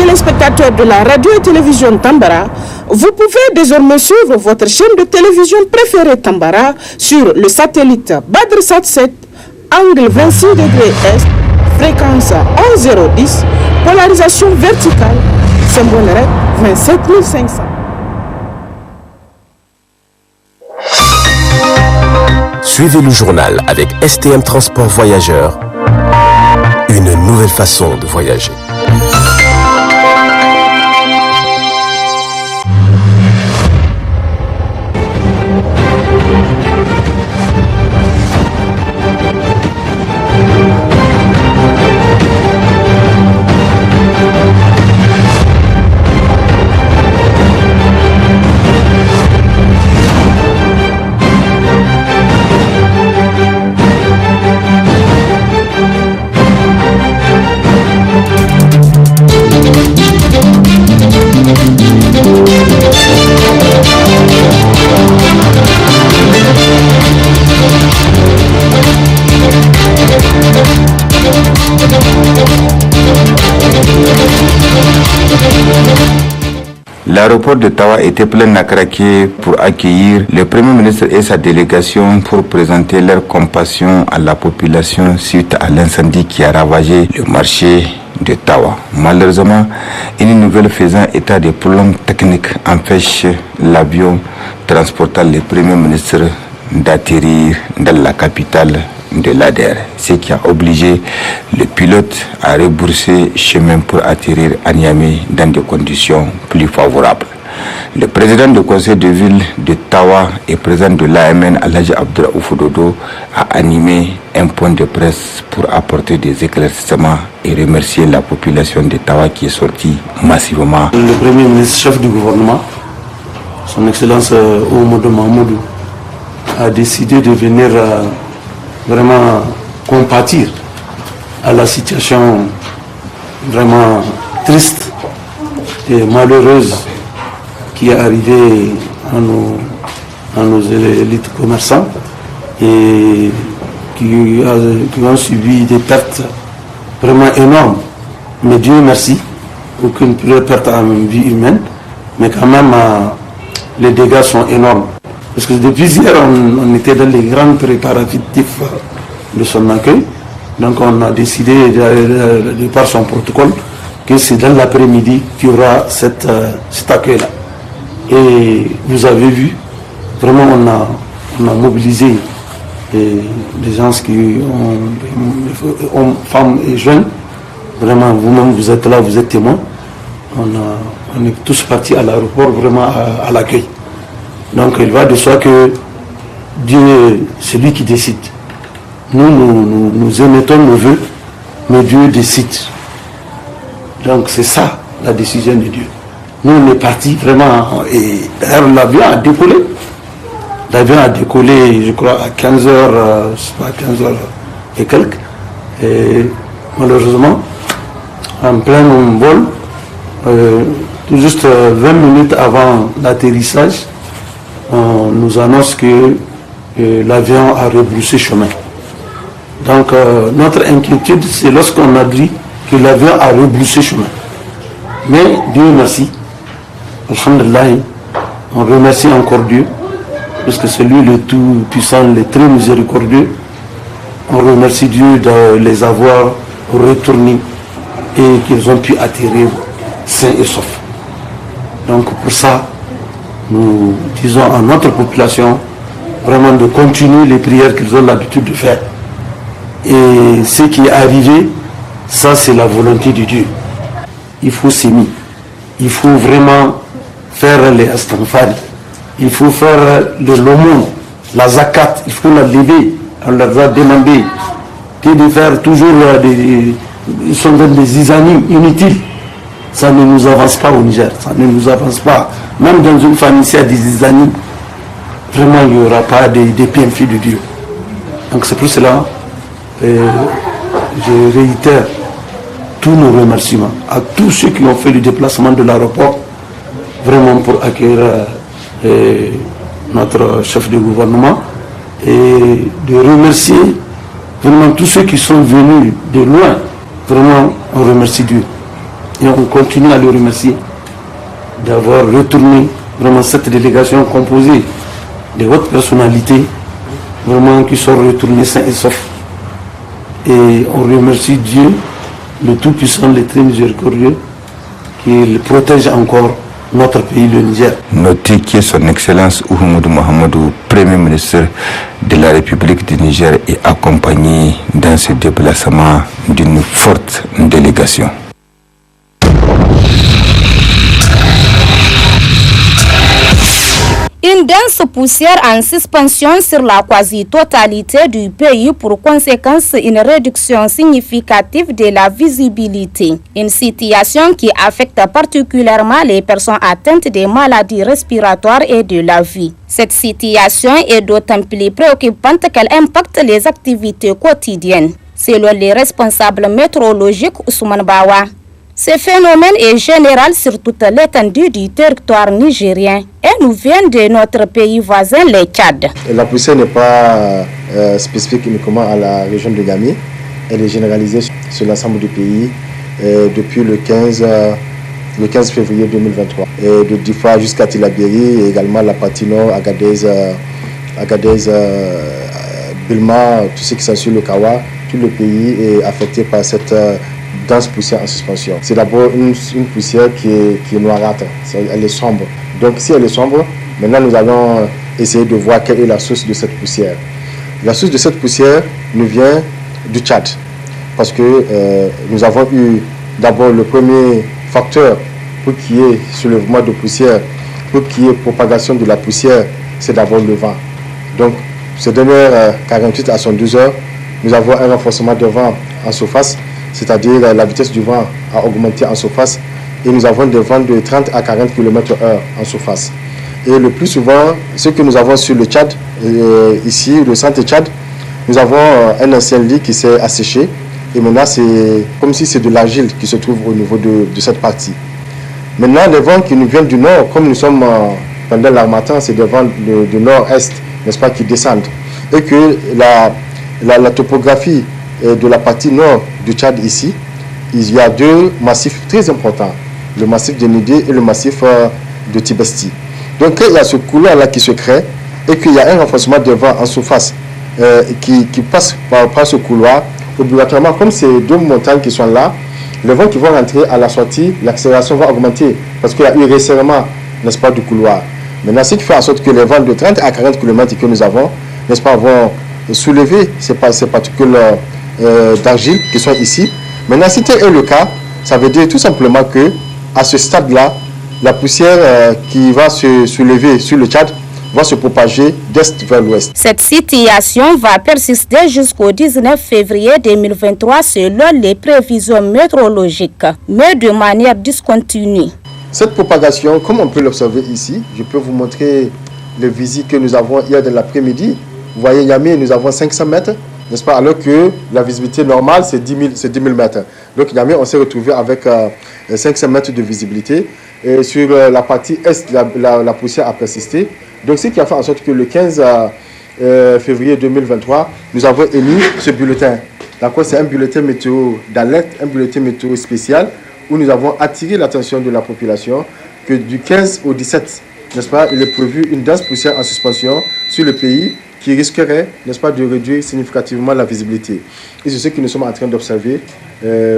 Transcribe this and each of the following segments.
téléspectateurs de la radio et télévision Tambara, vous pouvez désormais suivre votre chaîne de télévision préférée Tambara sur le satellite Badrsat 7, angle 26 degrés Est, fréquence 11010, polarisation verticale, symbole REC 27500. Suivez le journal avec STM Transport Voyageurs, une nouvelle façon de voyager. L'aéroport de Tawa était plein à craquer pour accueillir le Premier ministre et sa délégation pour présenter leur compassion à la population suite à l'incendie qui a ravagé le marché de Tawa. Malheureusement, une nouvelle faisant état de problèmes techniques empêche l'avion transportant le Premier ministre d'atterrir dans la capitale de l'ADER, ce qui a obligé le pilote à rebourser chemin pour atterrir à Niamey dans des conditions plus favorables. Le président du conseil de ville de Tawa et président de l'AMN, Alhaji Abdouraouf Dodo, a animé un point de presse pour apporter des éclaircissements et remercier la population de Tawa qui est sortie massivement. Le premier ministre chef du gouvernement, son excellence Oumoudou Mahmoudou, a décidé de venir vraiment compatir à la situation vraiment triste et malheureuse qui est arrivée à nos élites commerçants et qui ont subi des pertes vraiment énormes. Mais Dieu merci, aucune perte en vie humaine, mais quand même les dégâts sont énormes. Parce que depuis hier, on était dans les grands préparatifs de son accueil. Donc on a décidé, de par son protocole, que c'est dans l'après-midi qu'il y aura cet accueil-là. Et vous avez vu, vraiment on a mobilisé des gens qui ont femmes et jeunes. Vraiment, vous-même, vous êtes là, vous êtes témoins. On est tous partis à l'aéroport, vraiment à l'accueil. Donc il va de soi que Dieu, c'est lui qui décide. Nous émettons nos voeux, mais Dieu décide. Donc c'est ça la décision de Dieu. Nous on est partis vraiment, et d'ailleurs l'avion a décollé. L'avion a décollé, je crois, à 15h, à 15h et quelques. Et malheureusement, en plein vol, tout juste 20 minutes avant l'atterrissage, on nous annonce que l'avion a rebroussé chemin. Donc notre inquiétude, c'est lorsqu'on a dit que l'avion a rebroussé chemin. Mais Dieu merci, alhamdulillah, on remercie encore Dieu, parce que c'est lui le tout puissant, le très miséricordieux. On remercie Dieu de les avoir retournés et qu'ils ont pu atterrir sains et saufs. Donc pour ça, nous disons à notre population vraiment de continuer les prières qu'ils ont l'habitude de faire. Et ce qui est arrivé, ça c'est la volonté de Dieu. Il faut s'aimer. Il faut vraiment faire les astanfari. Il faut faire le l'aumône, la zakat. Il faut la lever. On leur a demandé de faire toujours ils sont dans des zizanimes inutiles. Ça ne nous avance pas au Niger. Ça ne nous avance pas. Même dans une famille, s'il y a des zizanimes, vraiment il n'y aura pas des bienfaits de Dieu. Donc c'est pour cela je réitère tous nos remerciements à tous ceux qui ont fait le déplacement de l'aéroport, vraiment pour accueillir notre chef de gouvernement, et de remercier vraiment tous ceux qui sont venus de loin. Vraiment, on remercie Dieu. Et on continue à le remercier d'avoir retourné vraiment cette délégation composée de hautes personnalités, vraiment qui sont retournées sains et saufs. Et on remercie Dieu, le Tout-Puissant, le très miséricordieux, qui protège encore notre pays, le Niger. Notez que son Excellence Oumoudou Mohamedou, Premier ministre de la République du Niger, est accompagné dans ce déplacement d'une forte délégation. Une dense poussière en suspension sur la quasi-totalité du pays, pour conséquence une réduction significative de la visibilité. Une situation qui affecte particulièrement les personnes atteintes des maladies respiratoires et de la vie. Cette situation est d'autant plus préoccupante qu'elle impacte les activités quotidiennes. Selon les responsables météorologiques Ousmane Bawa, ce phénomène est général sur toute l'étendue du territoire nigérien et nous vient de notre pays voisin, le Tchad. La poussière n'est pas spécifique uniquement à la région de Niamey, elle est généralisée sur l'ensemble du pays depuis le 15 février 2023. Et de Difa jusqu'à Tillabéri et également la partie nord, Agadez, Bilma, tout ce qui s'ensuit le Kawa, tout le pays est affecté par cette dense poussière en suspension. C'est d'abord une poussière qui est noirâtre, elle est sombre. Donc si elle est sombre, maintenant nous allons essayer de voir quelle est la source de cette poussière. La source de cette poussière nous vient du Tchad, parce que nous avons eu d'abord le premier facteur pour qu'il y ait soulèvement de poussière, pour qu'il y ait propagation de la poussière, c'est d'abord le vent. Donc ces dernières 48 à 72 heures, nous avons un renforcement de vent en surface, c'est-à-dire la vitesse du vent a augmenté en surface et nous avons des vents de 30 à 40 km/h en surface. Et le plus souvent, ce que nous avons sur le Tchad, ici, le centre Tchad, nous avons un ancien lit qui s'est asséché et maintenant c'est comme si c'est de l'argile qui se trouve au niveau de cette partie. Maintenant, les vents qui nous viennent du nord, comme nous sommes pendant l'harmattan, c'est des vents de nord-est, n'est-ce pas, qui descendent. Et que la topographie de la partie nord du Tchad ici, il y a deux massifs très importants, le massif de Nidé et le massif de Tibesti. Donc il y a ce couloir-là qui se crée et qu'il y a un renforcement de vent en surface qui passe par ce couloir, obligatoirement, comme ces deux montagnes qui sont là, les vents qui vont rentrer à la sortie, l'accélération va augmenter parce qu'il y a eu resserrement, n'est-ce pas, du couloir. Maintenant, ce qui fait en sorte que les vents de 30 à 40 km que nous avons, n'est-ce pas, vont soulever ces particules d'argile qui sont ici. Maintenant, si tel est le cas, ça veut dire tout simplement que à ce stade-là, la poussière qui va se soulever sur le Tchad va se propager d'est vers l'ouest. Cette situation va persister jusqu'au 19 février 2023 selon les prévisions météorologiques, mais de manière discontinue. Cette propagation, comme on peut l'observer ici, je peux vous montrer les visites que nous avons hier de l'après-midi. Vous voyez, Niamey, nous avons 500 mètres, n'est-ce pas, alors que la visibilité normale, c'est 10 000 mètres. Donc, Niamey, on s'est retrouvé avec 500 mètres de visibilité. Et sur la partie est, la poussière a persisté. Donc, ce qui a fait en sorte que le 15 février 2023, nous avons émis ce bulletin. D'accord, c'est un bulletin météo d'alerte, un bulletin météo spécial, où nous avons attiré l'attention de la population que du 15 au 17, n'est-ce pas, il est prévu une dense poussière en suspension sur le pays qui risquerait, n'est-ce pas, de réduire significativement la visibilité. Et c'est ce que nous sommes en train d'observer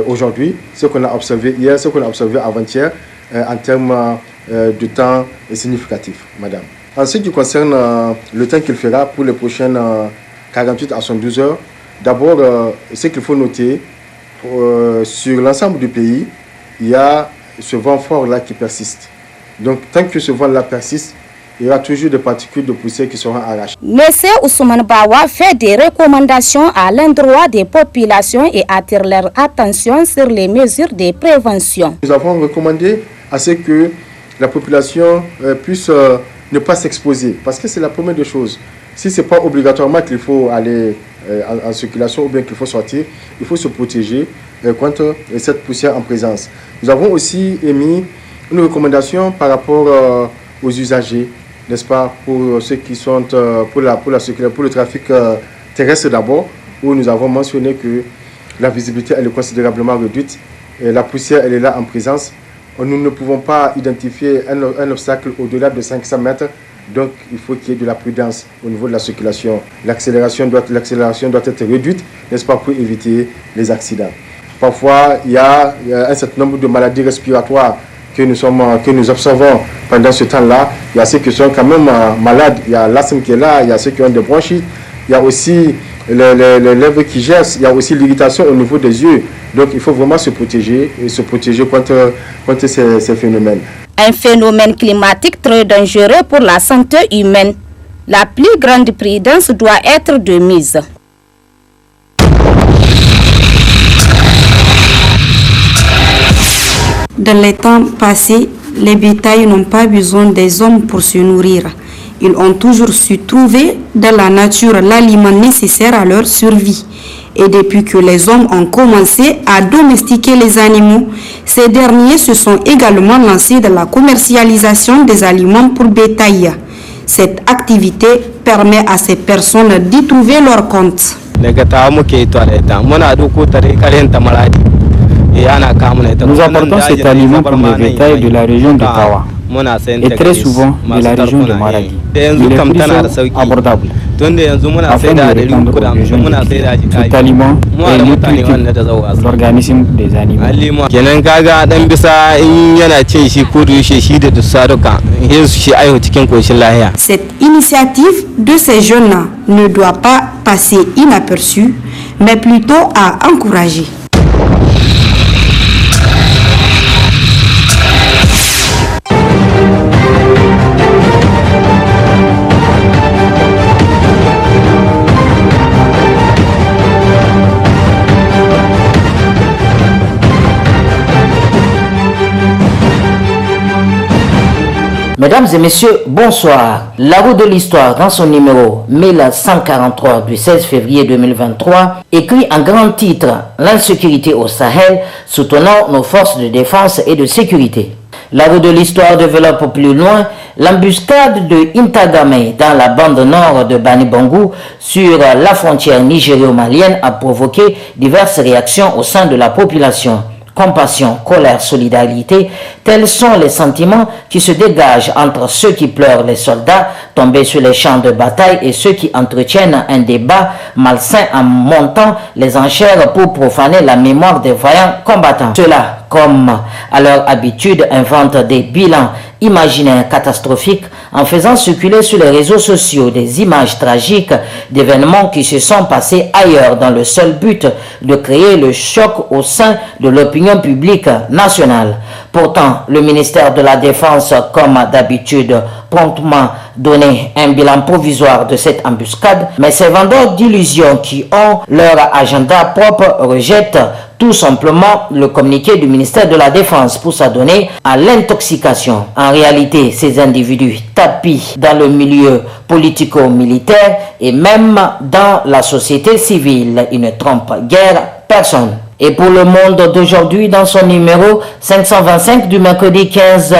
aujourd'hui, ce qu'on a observé hier, ce qu'on a observé avant-hier, en termes de temps significatif, madame. En ce qui concerne le temps qu'il fera pour les prochaines 48 à 72 heures, d'abord, ce qu'il faut noter, sur l'ensemble du pays, il y a ce vent fort-là qui persiste. Donc, tant que ce vent-là persiste, il y aura toujours des particules de poussière qui seront arrachées. Monsieur Ousmane Bawa fait des recommandations à l'endroit des populations et attire leur attention sur les mesures de prévention. Nous avons recommandé à ce que la population puisse ne pas s'exposer, parce que c'est la première des choses. Si ce n'est pas obligatoirement qu'il faut aller en circulation ou bien qu'il faut sortir, il faut se protéger contre cette poussière en présence. Nous avons aussi émis une recommandation par rapport aux usagers, n'est-ce pas, pour ceux qui sont pour le trafic terrestre d'abord, où nous avons mentionné que la visibilité elle est considérablement réduite la poussière elle est là en présence. Nous ne pouvons pas identifier un obstacle au-delà de 500 mètres. Donc il faut qu'il y ait de la prudence au niveau de la circulation. L'accélération doit être réduite, n'est-ce pas, pour éviter les accidents. Parfois, il y a un certain nombre de maladies respiratoires que nous observons pendant ce temps-là. Il y a ceux qui sont quand même malades, il y a l'asthme qui est là, il y a ceux qui ont des bronchites, il y a aussi les lèvres qui gercent, il y a aussi l'irritation au niveau des yeux. Donc il faut vraiment se protéger contre ces phénomènes. Un phénomène climatique très dangereux pour la santé humaine. La plus grande prudence doit être de mise. Dans les temps passés, les bétails n'ont pas besoin des hommes pour se nourrir. Ils ont toujours su trouver dans la nature l'aliment nécessaire à leur survie. Et depuis que les hommes ont commencé à domestiquer les animaux, ces derniers se sont également lancés dans la commercialisation des aliments pour bétail. Cette activité permet à ces personnes d'y trouver leur compte. Nous apportons cet aliment pour les bétails de la région de Tawa et très souvent de la région de Maradi. Il est plus abordable afin de répondre aux besoins. Cet aliment est nutritif pour l'organisme des animaux. Cette initiative de ces jeunes ne doit pas passer inaperçue, mais plutôt à encourager. Mesdames et messieurs, bonsoir. La roue de l'histoire, dans son numéro 1143 du 16 février 2023, écrit en grand titre « L'insécurité au Sahel, soutenant nos forces de défense et de sécurité ». La roue de l'histoire développe plus loin l'embuscade de Intagame dans la bande nord de Bani Bangou sur la frontière nigério-malienne a provoqué diverses réactions au sein de la population. Compassion, colère, solidarité, tels sont les sentiments qui se dégagent entre ceux qui pleurent les soldats tombés sur les champs de bataille et ceux qui entretiennent un débat malsain en montant les enchères pour profaner la mémoire des vaillants combattants. Ceux-là, comme à leur habitude, inventent des bilans imaginaires catastrophiques en faisant circuler sur les réseaux sociaux des images tragiques d'événements qui se sont passés ailleurs dans le seul but de créer le choc au sein de l'opinion publique nationale. Pourtant, le ministère de la Défense, comme d'habitude, promptement donné un bilan provisoire de cette embuscade, mais ces vendeurs d'illusions qui ont leur agenda propre rejettent tout simplement le communiqué du ministère de la Défense pour s'adonner à l'intoxication. En réalité, ces individus tapis dans le milieu politico-militaire et même dans la société civile. Ils ne trompent guère personne. Et pour le monde d'aujourd'hui, dans son numéro 525 du mercredi 15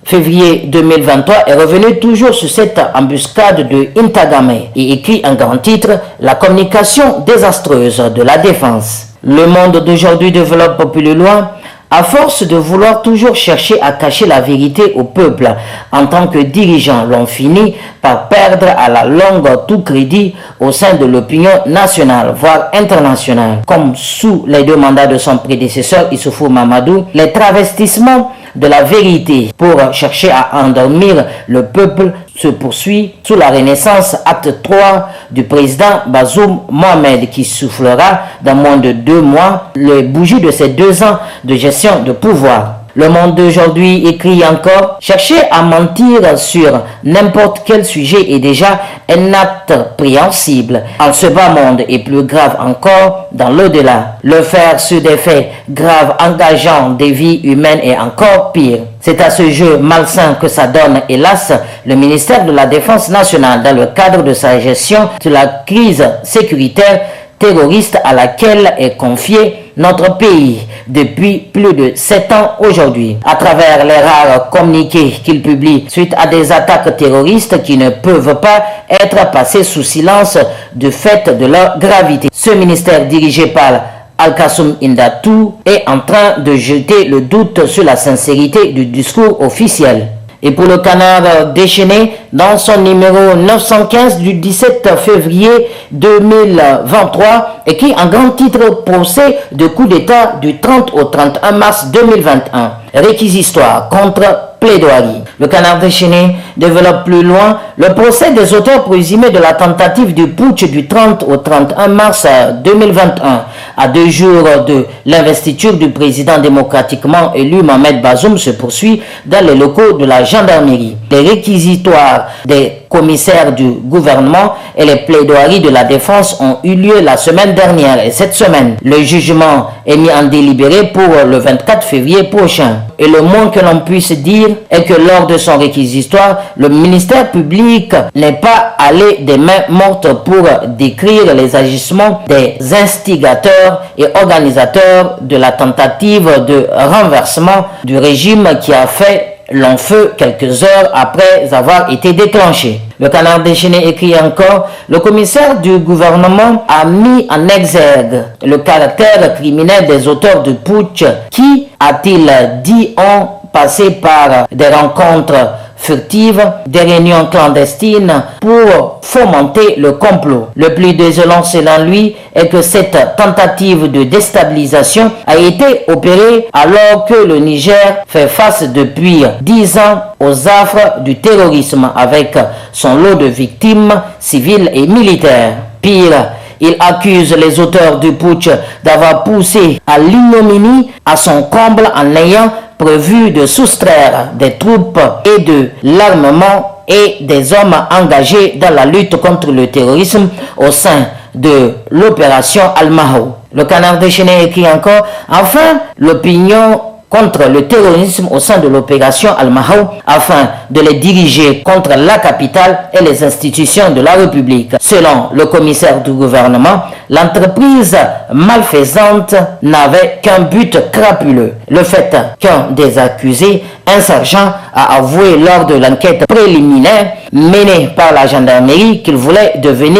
février 2023, est revenu toujours sur cette embuscade de Intagame et écrit un grand titre « La communication désastreuse de la défense ». Le monde d'aujourd'hui développe plus loin. À force de vouloir toujours chercher à cacher la vérité au peuple, en tant que dirigeants l'ont fini par perdre à la longue tout crédit au sein de l'opinion nationale, voire internationale. Comme sous les deux mandats de son prédécesseur Issoufou Mamadou, les travestissements de la vérité pour chercher à endormir le peuple se poursuit sous la Renaissance, acte 3 du président Bazoum Mohamed, qui soufflera dans moins de 2 mois les bougies de ses 2 ans de gestion de pouvoir. Le monde d'aujourd'hui écrit encore: chercher à mentir sur n'importe quel sujet est déjà un acte préhensible. En ce bas monde et plus grave encore dans l'au-delà. Le faire sur des faits graves engageant des vies humaines est encore pire. C'est à ce jeu malsain que ça donne, hélas, le ministère de la Défense nationale dans le cadre de sa gestion de la crise sécuritaire terroriste à laquelle est confié notre pays depuis plus de 7 ans aujourd'hui. À travers les rares communiqués qu'il publie suite à des attaques terroristes qui ne peuvent pas être passés sous silence du fait de leur gravité. Ce ministère dirigé par Al-Kassoum Indatou est en train de jeter le doute sur la sincérité du discours officiel. Et pour le Canard déchaîné, dans son numéro 915 du 17 février 2023, écrit en grand titre « Procès de coup d'État du 30 au 31 mars 2021 ». Réquisitoire contre plaidoirie. Le Canard déchaîné développe plus loin le procès des auteurs présumés de la tentative du putsch du 30 au 31 mars 2021. À 2 jours de l'investiture du président démocratiquement élu Mohamed Bazoum se poursuit dans les locaux de la gendarmerie. Les réquisitoires des commissaires du gouvernement et les plaidoiries de la défense ont eu lieu la semaine dernière et cette semaine. Le jugement est mis en délibéré pour le 24 février prochain. Et le moins que l'on puisse dire est que lors de son réquisitoire, le ministère public n'est pas allé des mains mortes pour décrire les agissements des instigateurs et organisateurs de la tentative de renversement du régime qui a fait long feu quelques heures après avoir été déclenché. Le Canard déchaîné écrit encore, le commissaire du gouvernement a mis en exergue le caractère criminel des auteurs de putsch qui, a-t-il dit, ont passé par des rencontres furtives, des réunions clandestines pour fomenter le complot. Le plus désolant selon lui est que cette tentative de déstabilisation a été opérée alors que le Niger fait face depuis 10 ans aux affres du terrorisme avec son lot de victimes civiles et militaires. Pire, il accuse les auteurs du putsch d'avoir poussé à l'ignominie à son comble en ayant prévu de soustraire des troupes et de l'armement et des hommes engagés dans la lutte contre le terrorisme au sein de l'opération Al-Mahou. Le Canard déchaîné écrit encore, enfin, l'opinion contre le terrorisme au sein de l'opération Al-Mahou afin de les diriger contre la capitale et les institutions de la République. Selon le commissaire du gouvernement, l'entreprise malfaisante n'avait qu'un but crapuleux. Le fait qu'un des accusés, un sergent, a avoué lors de l'enquête préliminaire menée par la gendarmerie qu'il voulait devenir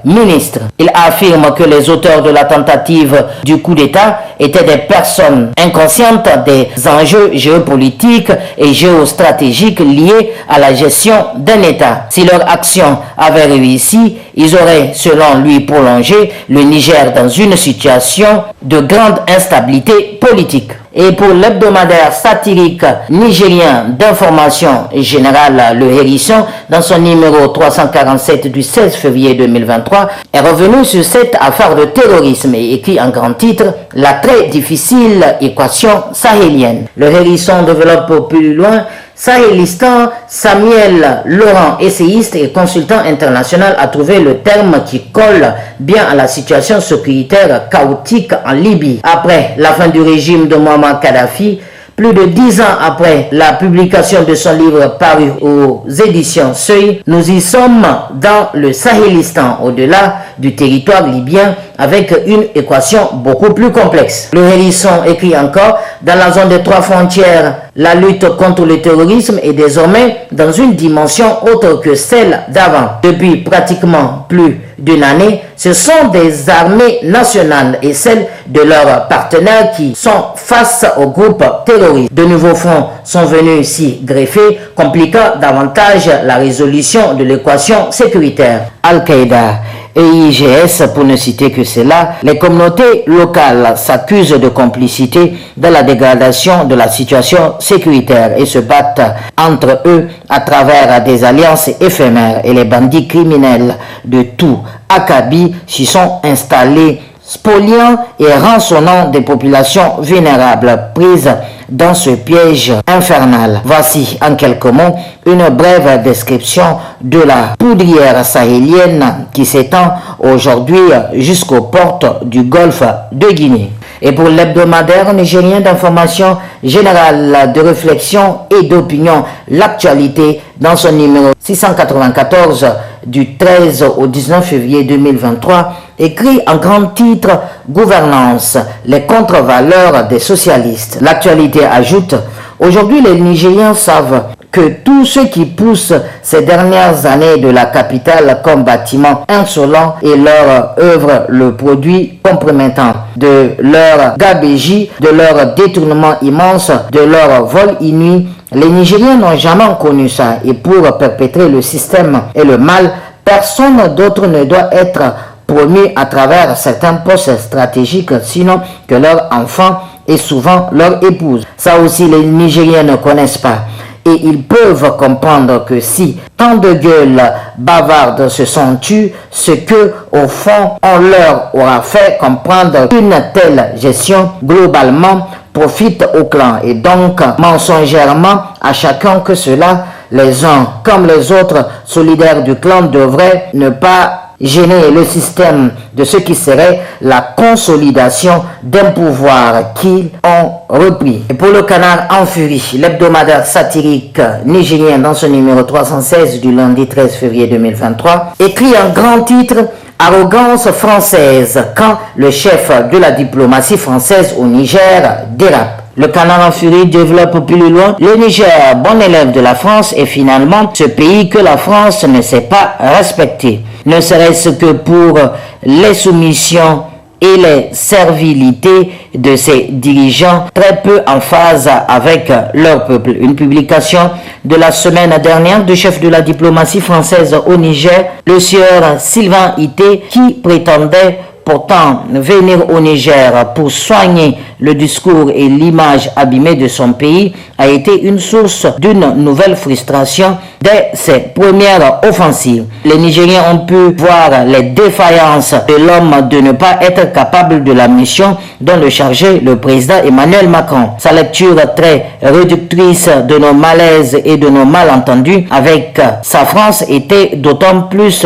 ministre. Il affirme que les auteurs de la tentative du coup d'État étaient des personnes inconscientes des enjeux géopolitiques et géostratégiques liés à la gestion d'un État. Si leur action avait réussi, ils auraient, selon lui, prolongé le Niger dans une situation de grande instabilité politique. Et pour l'hebdomadaire satirique nigérien d'information générale, le Hérisson, dans son numéro 347 du 16 février 2023, est revenu sur cette affaire de terrorisme et écrit en grand titre « La très difficile équation sahélienne ». Le Hérisson développe plus loin Sahélistan. Samuel Laurent, essayiste et consultant international, a trouvé le terme qui colle bien à la situation sécuritaire chaotique en Libye. Après la fin du régime de Muammar Kadhafi, plus de 10 ans après la publication de son livre paru aux éditions Seuil, nous y sommes dans le Sahélistan, au-delà du territoire libyen, avec une équation beaucoup plus complexe. Le Hérisson écrit encore, dans la zone des 3 frontières, la lutte contre le terrorisme est désormais dans une dimension autre que celle d'avant. Depuis pratiquement plus d'une année, ce sont des armées nationales et celles de leurs partenaires qui sont face aux groupes terroristes. De nouveaux fronts sont venus s'y greffer, compliquant davantage la résolution de l'équation sécuritaire. Al-Qaïda et IGS, pour ne citer que cela, les communautés locales s'accusent de complicité dans la dégradation de la situation sécuritaire et se battent entre eux à travers des alliances éphémères, et les bandits criminels de tout acabit s'y sont installés, spoliant et rançonnant des populations vulnérables prises dans ce piège infernal. Voici en quelques mots une brève description de la poudrière sahélienne qui s'étend aujourd'hui jusqu'aux portes du golfe de Guinée. Et pour l'hebdomadaire nigérien d'information générale, de réflexion et d'opinion, l'actualité, dans son numéro 694 du 13 au 19 février 2023, écrit en grand titre « Gouvernance, les contre-valeurs des socialistes ». L'actualité ajoute « Aujourd'hui, les Nigériens savent que tous ceux qui poussent ces dernières années de la capitale comme bâtiment insolent et leur œuvre le produit compromettant de leur gabégie, de leur détournement immense, de leur vol inouï. Les Nigériens n'ont jamais connu ça et pour perpétrer le système et le mal, personne d'autre ne doit être promu à travers certains postes stratégiques, sinon que leur enfant et souvent leur épouse. Ça aussi, les Nigériens ne connaissent pas. Et ils peuvent comprendre que si tant de gueules bavardes se sont tues, ce que, au fond, on leur aura fait comprendre qu'une telle gestion, globalement, profite au clan et donc mensongèrement à chacun que cela, les uns comme les autres solidaires du clan devraient ne pas gêner le système de ce qui serait la consolidation d'un pouvoir qu'ils ont repris. Et pour le Canard en furie, l'hebdomadaire satirique nigérien dans son numéro 316 du lundi 13 février 2023, écrit un grand titre « Arrogance française quand le chef de la diplomatie française au Niger dérape ». Le Canard en furie développe plus loin. Le Niger, bon élève de la France, est finalement ce pays que la France ne sait pas respecter. Ne serait-ce que pour les soumissions et les servilités de ses dirigeants, très peu en phase avec leur peuple. Une publication de la semaine dernière du chef de la diplomatie française au Niger, le sieur Sylvain Ité, qui prétendait pourtant venir au Niger pour soigner le discours et l'image abîmée de son pays a été une source d'une nouvelle frustration dès ses premières offensives. Les Nigériens ont pu voir les défaillances de l'homme de ne pas être capable de la mission dont le chargeait le président Emmanuel Macron. Sa lecture très réductrice de nos malaises et de nos malentendus avec sa France était d'autant plus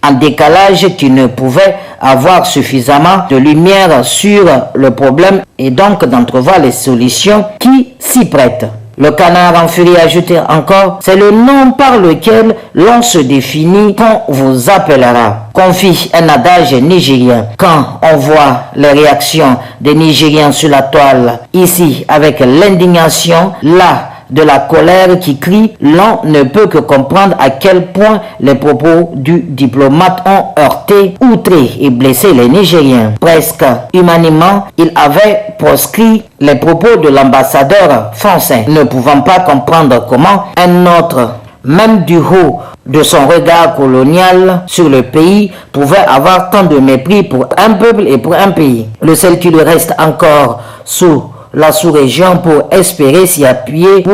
en décalage qu'il ne pouvait avoir suffisamment de lumière sur le problème et donc d'entrevoir les solutions qui s'y prêtent. Le Canard en furie ajoute encore, c'est le nom par lequel l'on se définit quand on vous appellera. Confie un adage nigérien. Quand on voit les réactions des Nigériens sur la toile, ici avec l'indignation, là de la colère qui crie, l'on ne peut que comprendre à quel point les propos du diplomate ont heurté, outré et blessé les Nigériens. Presque humainement, il avait proscrit les propos de l'ambassadeur français, ne pouvant pas comprendre comment un autre, même du haut de son regard colonial sur le pays, pouvait avoir tant de mépris pour un peuple et pour un pays. Le seul qui lui reste encore sous la sous-région pour espérer s'y appuyer pour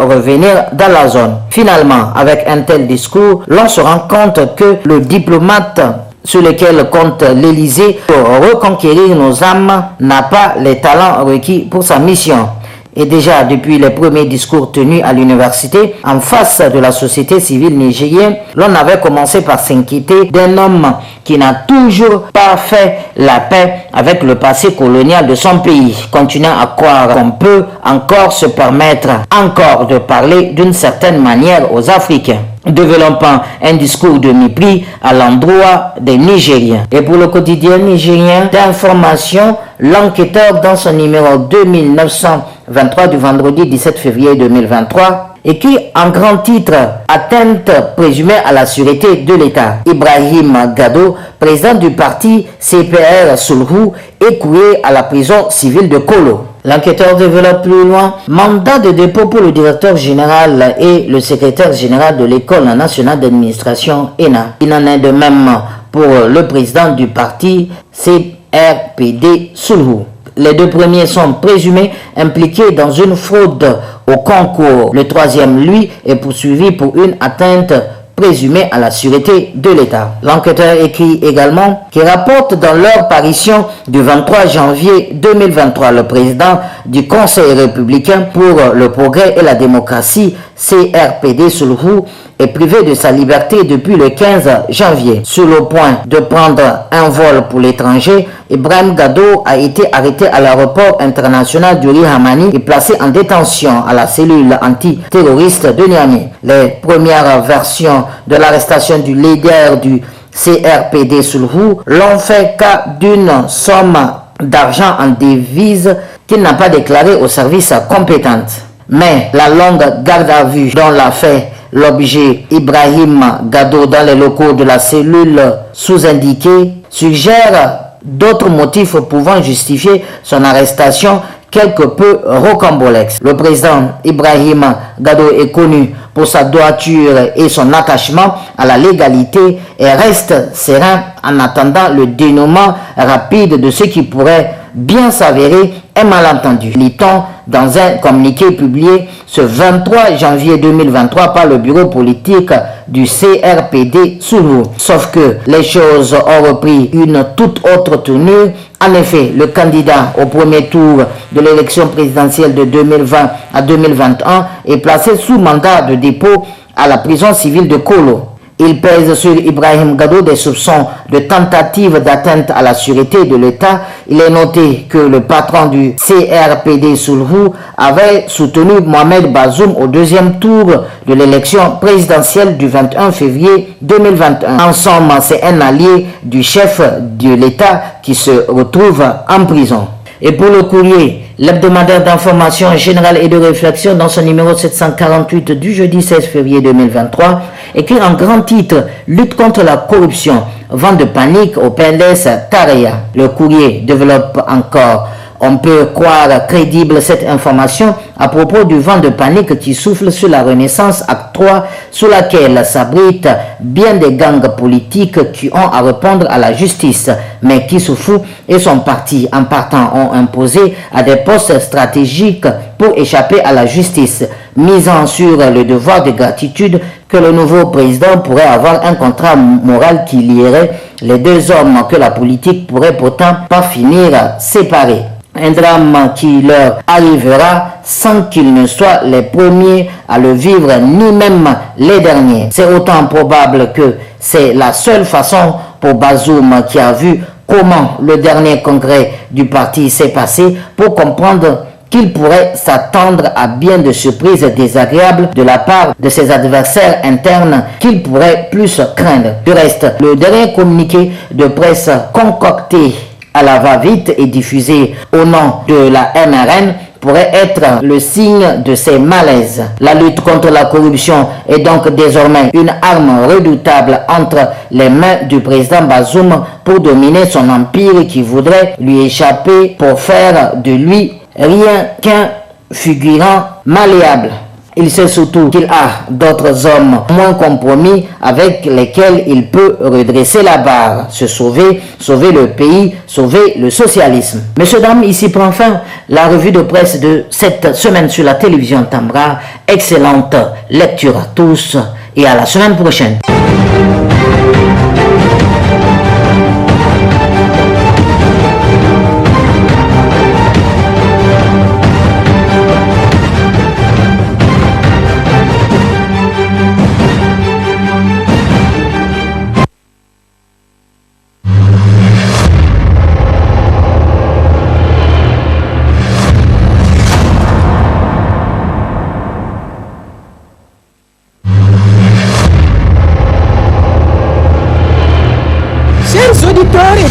revenir dans la zone. Finalement, avec un tel discours, l'on se rend compte que le diplomate sur lequel compte l'Élysée pour reconquérir nos âmes n'a pas les talents requis pour sa mission. Et déjà, depuis les premiers discours tenus à l'université, en face de la société civile nigérienne, l'on avait commencé par s'inquiéter d'un homme qui n'a toujours pas fait la paix avec le passé colonial de son pays, continuant à croire qu'on peut encore se permettre encore de parler d'une certaine manière aux Africains, développant un discours de mépris à l'endroit des Nigériens. Et pour le quotidien nigérien d'information, l'enquêteur dans son numéro 2923 du vendredi 17 février 2023 écrit en grand titre « Atteinte présumée à la sûreté de l'État ». Ibrahim Gado, président du parti CPR Sulhu, écoué à la prison civile de Kolo. L'enquêteur développe plus loin, mandat de dépôt pour le directeur général et le secrétaire général de l'École nationale d'administration ENA. Il en est de même pour le président du parti CRPD Sulhu. Les deux premiers sont présumés impliqués dans une fraude au concours. Le troisième, lui, est poursuivi pour une atteinte présumée à la sûreté de l'État. L'enquêteur écrit également qu'il rapporte dans leur parution du 23 janvier 2023 le président du Conseil républicain pour le progrès et la démocratie, CRPD Sulhu, est privé de sa liberté depuis le 15 janvier. Sur le point de prendre un vol pour l'étranger, Ibrahim Gado a été arrêté à l'aéroport international du Rihamani et placé en détention à la cellule antiterroriste de Niamey. Les premières versions de l'arrestation du leader du CRPD Sulhu l'ont fait cas d'une somme d'argent en devises qu'il n'a pas déclaré aux services compétents. Mais la longue garde à vue dont l'a fait l'objet Ibrahim Gado dans les locaux de la cellule sous-indiquée suggère d'autres motifs pouvant justifier son arrestation quelque peu rocambolesque. Le président Ibrahim Gado est connu pour sa droiture et son attachement à la légalité et reste serein en attendant le dénouement rapide de ce qui pourrait bien s'avérer un malentendu. Lit-on dans un communiqué publié ce 23 janvier 2023 par le bureau politique du CRPD Soulou. Sauf que les choses ont repris une toute autre tournure. En effet, le candidat au premier tour de l'élection présidentielle de 2020 à 2021 est placé sous mandat de dépôt à la prison civile de Kolo. Il pèse sur Ibrahim Gado des soupçons de tentative d'atteinte à la sûreté de l'État. Il est noté que le patron du CRPD Soulhou avait soutenu Mohamed Bazoum au deuxième tour de l'élection présidentielle du 21 février 2021. En somme, c'est un allié du chef de l'État qui se retrouve en prison. Et pour le courrier, l'hebdomadaire d'information générale et de réflexion dans son numéro 748 du jeudi 16 février 2023, écrit en grand titre « Lutte contre la corruption, vent de panique au PNDS Tareya ». Le courrier développe encore. On peut croire crédible cette information à propos du vent de panique qui souffle sur la Renaissance Acte 3, sous laquelle s'abritent bien des gangs politiques qui ont à répondre à la justice, mais qui Soufou et son parti en partant ont imposé à des postes stratégiques pour échapper à la justice, misant sur le devoir de gratitude que le nouveau président pourrait avoir un contrat moral qui lierait les deux hommes que la politique pourrait pourtant pas finir séparés. Un drame qui leur arrivera sans qu'ils ne soient les premiers à le vivre, ni même les derniers. C'est autant probable que c'est la seule façon pour Bazoum, qui a vu comment le dernier congrès du parti s'est passé, pour comprendre qu'il pourrait s'attendre à bien de surprises désagréables de la part de ses adversaires internes qu'il pourrait plus craindre. Du reste, le dernier communiqué de presse concocté à la va-vite et diffusé au nom de la MRN pourrait être le signe de ces malaises. La lutte contre la corruption est donc désormais une arme redoutable entre les mains du président Bazoum pour dominer son empire qui voudrait lui échapper pour faire de lui rien qu'un figurant malléable. Il sait surtout qu'il a d'autres hommes moins compromis avec lesquels il peut redresser la barre, se sauver, sauver le pays, sauver le socialisme. Messieurs, dames, ici prend fin la revue de presse de cette semaine sur la télévision Tambra. Excellente lecture à tous et à la semaine prochaine.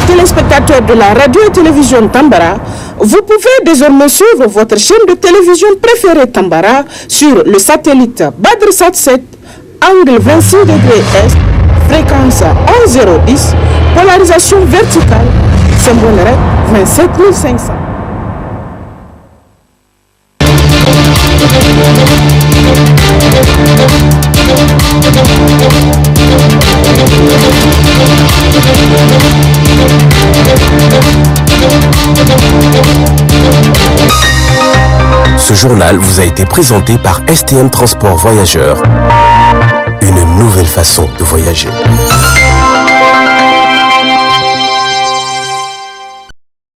Téléspectateurs de la radio et télévision Tambara, vous pouvez désormais suivre votre chaîne de télévision préférée Tambara sur le satellite BadrSat 7, angle 26 degrés Est, fréquence 11010, polarisation verticale, symbole REC 27500. Ce journal vous a été présenté par STM Transport Voyageurs. Une nouvelle façon de voyager.